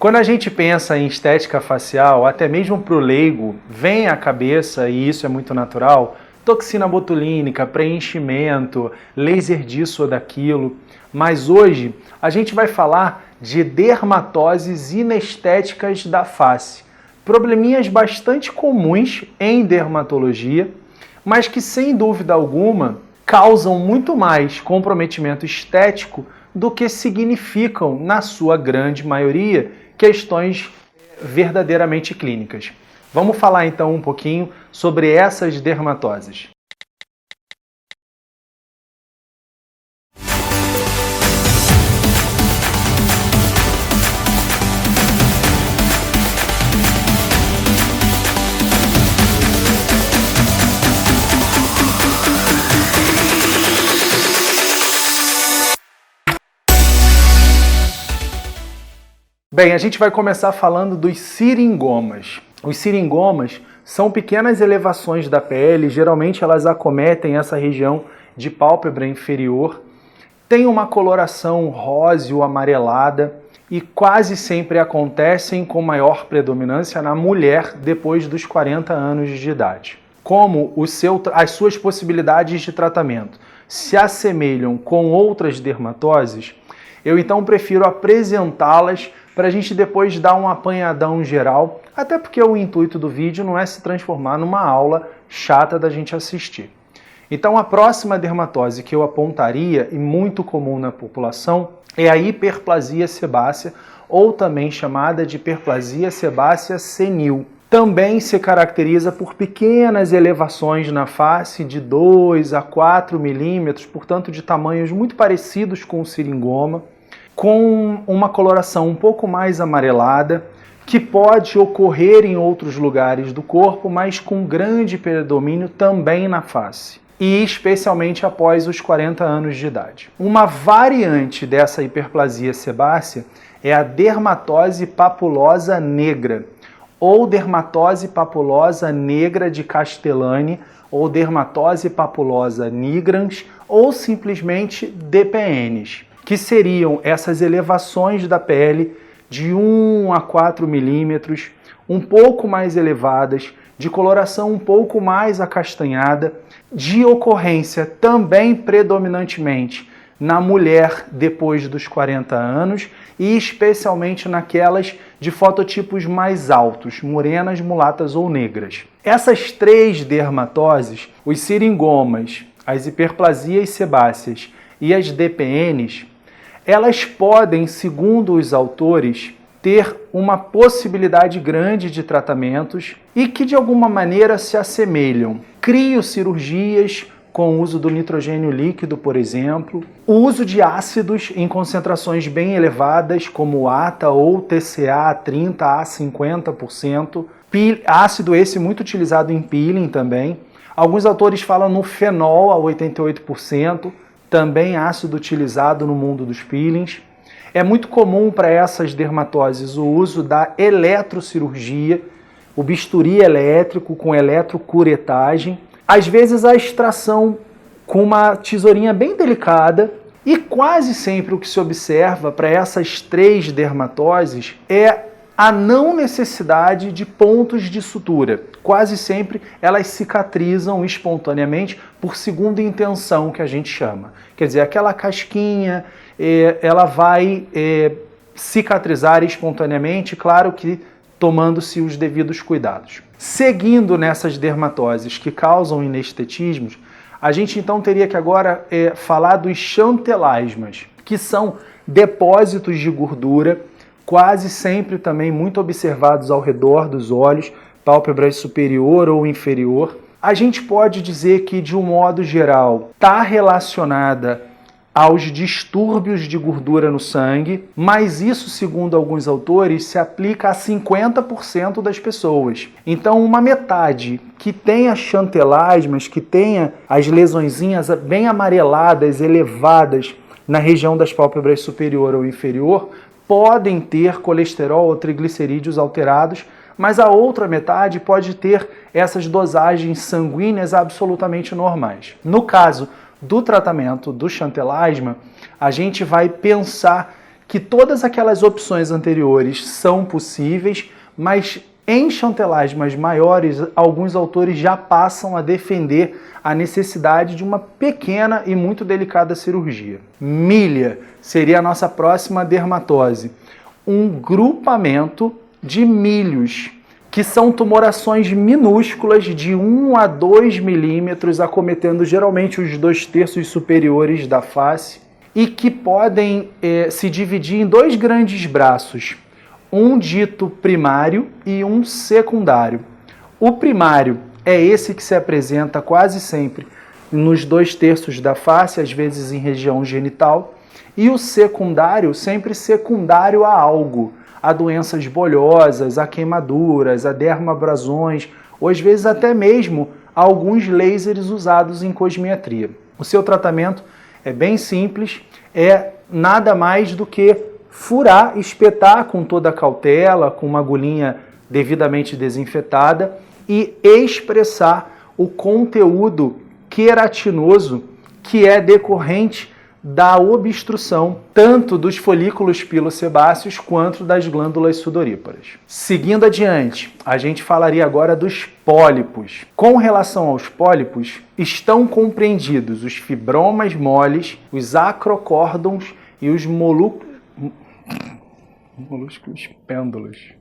Quando a gente pensa em estética facial, até mesmo para o leigo, vem à cabeça, e isso é muito natural, toxina botulínica, preenchimento, laser disso ou daquilo. Mas hoje a gente vai falar de dermatoses inestéticas da face. Probleminhas bastante comuns em dermatologia, mas que sem dúvida alguma causam muito mais comprometimento estético do que significam, na sua grande maioria, questões verdadeiramente clínicas. Vamos falar então um pouquinho sobre essas dermatoses. Bem, a gente vai começar falando dos seringomas. Os seringomas são pequenas elevações da pele, geralmente elas acometem essa região de pálpebra inferior, tem uma coloração rosa ou amarelada e quase sempre acontecem com maior predominância na mulher depois dos 40 anos de idade. Como as suas possibilidades de tratamento se assemelham com outras dermatoses, eu então prefiro apresentá-las para a gente depois dar um apanhadão geral, até porque o intuito do vídeo não é se transformar numa aula chata da gente assistir. Então a próxima dermatose que eu apontaria, e muito comum na população, é a hiperplasia sebácea, ou também chamada de hiperplasia sebácea senil. Também se caracteriza por pequenas elevações na face de 2 a 4 milímetros, portanto de tamanhos muito parecidos com o seringoma, com uma coloração um pouco mais amarelada, que pode ocorrer em outros lugares do corpo, mas com grande predomínio também na face, e especialmente após os 40 anos de idade. Uma variante dessa hiperplasia sebácea é a dermatose papulosa negra, ou dermatose papulosa negra de Castellani, ou dermatose papulosa nigrans, ou simplesmente DPNs, que seriam essas elevações da pele de 1 a 4 milímetros, um pouco mais elevadas, de coloração um pouco mais acastanhada, de ocorrência também predominantemente na mulher depois dos 40 anos e especialmente naquelas de fototipos mais altos, morenas, mulatas ou negras. Essas três dermatoses, os seringomas, as hiperplasias sebáceas e as DPNs, elas podem, segundo os autores, ter uma possibilidade grande de tratamentos e que de alguma maneira se assemelham. Criocirurgias com o uso do nitrogênio líquido, por exemplo, o uso de ácidos em concentrações bem elevadas, como ATA ou TCA 30 a 50%, ácido esse muito utilizado em peeling também. Alguns autores falam no fenol a 88%, também ácido utilizado no mundo dos peelings. É muito comum para essas dermatoses o uso da eletrocirurgia, o bisturi elétrico com eletrocuretagem, às vezes a extração com uma tesourinha bem delicada, e quase sempre o que se observa para essas três dermatoses é a não necessidade de pontos de sutura. Quase sempre elas cicatrizam espontaneamente por segunda intenção, que a gente chama. Quer dizer, aquela casquinha, ela vai cicatrizar espontaneamente, claro que tomando-se os devidos cuidados. Seguindo nessas dermatoses que causam inestetismos, a gente então teria que agora falar dos xantelasmas, que são depósitos de gordura, quase sempre também muito observados ao redor dos olhos, pálpebra superior ou inferior. A gente pode dizer que, de um modo geral, está relacionada aos distúrbios de gordura no sangue, mas isso, segundo alguns autores, se aplica a 50% das pessoas. Então, uma metade que tenha xantelasmas, que tenha as lesõezinhas bem amareladas, elevadas na região das pálpebras superior ou inferior, podem ter colesterol ou triglicerídeos alterados, mas a outra metade pode ter essas dosagens sanguíneas absolutamente normais. No caso do tratamento do xantelasma, a gente vai pensar que todas aquelas opções anteriores são possíveis, mas em chantelasmas maiores, alguns autores já passam a defender a necessidade de uma pequena e muito delicada cirurgia. Milha seria a nossa próxima dermatose. Um grupamento de milhos, que são tumorações minúsculas de 1 a 2 milímetros, acometendo geralmente os 2/3 superiores da face, e que podem se dividir em 2 grandes braços, um dito primário e um secundário. O primário é esse que se apresenta quase sempre nos 2/3 da face, às vezes em região genital, e o secundário sempre secundário a algo, a doenças bolhosas, a queimaduras, a dermabrasões, ou às vezes até mesmo alguns lasers usados em cosmetria. O seu tratamento é bem simples, é nada mais do que furar, espetar com toda a cautela, com uma agulhinha devidamente desinfetada e expressar o conteúdo queratinoso que é decorrente da obstrução tanto dos folículos pilosebáceos quanto das glândulas sudoríparas. Seguindo adiante, a gente falaria agora dos pólipos. Com relação aos pólipos, estão compreendidos os fibromas moles, os acrocórdons e os molúsculos pêndulos.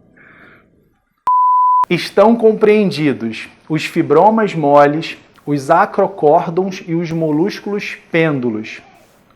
Estão compreendidos os fibromas moles, os acrocórdons e os molúsculos pêndulos,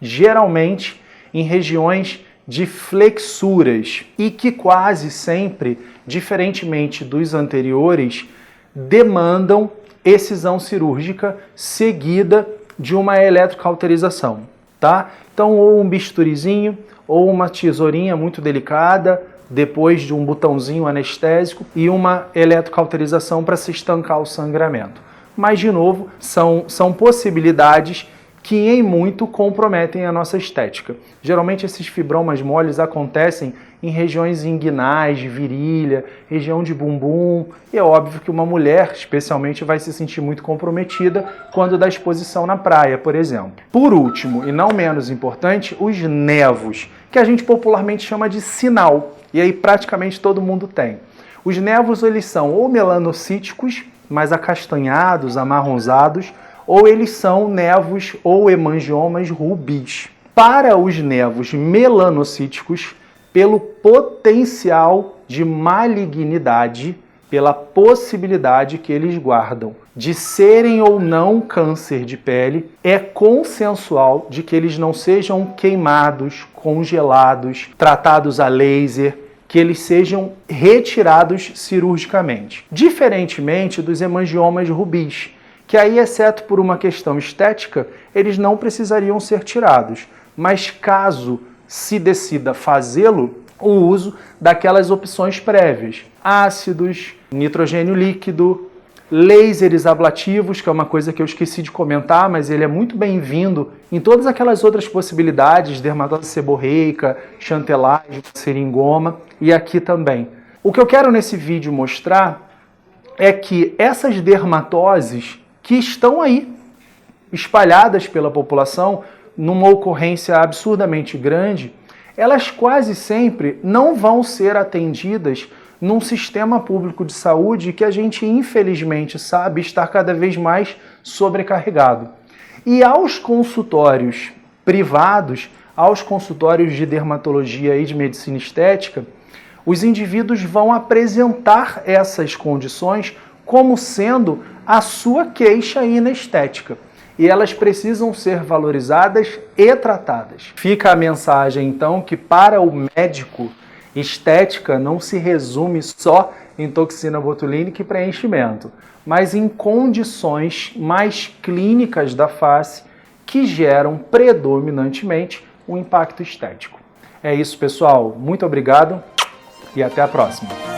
geralmente em regiões de flexuras e que quase sempre, diferentemente dos anteriores, demandam excisão cirúrgica seguida de uma eletrocauterização, tá? Então, ou um bisturizinho, ou uma tesourinha muito delicada, depois de um botãozinho anestésico e uma eletrocauterização para se estancar o sangramento. Mas, de novo, são possibilidades que em muito comprometem a nossa estética. Geralmente esses fibromas moles acontecem em regiões inguinais, de virilha, região de bumbum, e é óbvio que uma mulher, especialmente, vai se sentir muito comprometida quando dá exposição na praia, por exemplo. Por último, e não menos importante, os nevos, que a gente popularmente chama de sinal, e aí praticamente todo mundo tem. Os nevos, eles são ou melanocíticos, mais acastanhados, amarronzados, ou eles são nevos ou hemangiomas rubis. Para os nevos melanocíticos, pelo potencial de malignidade, pela possibilidade que eles guardam de serem ou não câncer de pele, é consensual de que eles não sejam queimados, congelados, tratados a laser, que eles sejam retirados cirurgicamente. Diferentemente dos hemangiomas rubis, que aí, exceto por uma questão estética, eles não precisariam ser tirados. Mas caso se decida fazê-lo, o uso daquelas opções prévias. Ácidos, nitrogênio líquido, lasers ablativos, que é uma coisa que eu esqueci de comentar, mas ele é muito bem-vindo em todas aquelas outras possibilidades, dermatose seborreica, chantelagem, seringoma, e aqui também. O que eu quero nesse vídeo mostrar é que essas dermatoses que estão aí, espalhadas pela população, numa ocorrência absurdamente grande, elas quase sempre não vão ser atendidas num sistema público de saúde que a gente, infelizmente, sabe estar cada vez mais sobrecarregado. E aos consultórios privados, aos consultórios de dermatologia e de medicina estética, os indivíduos vão apresentar essas condições como sendo a sua queixa inestética. E elas precisam ser valorizadas e tratadas. Fica a mensagem, então, que para o médico, estética não se resume só em toxina botulínica e preenchimento, mas em condições mais clínicas da face que geram predominantemente um impacto estético. É isso, pessoal. Muito obrigado e até a próxima.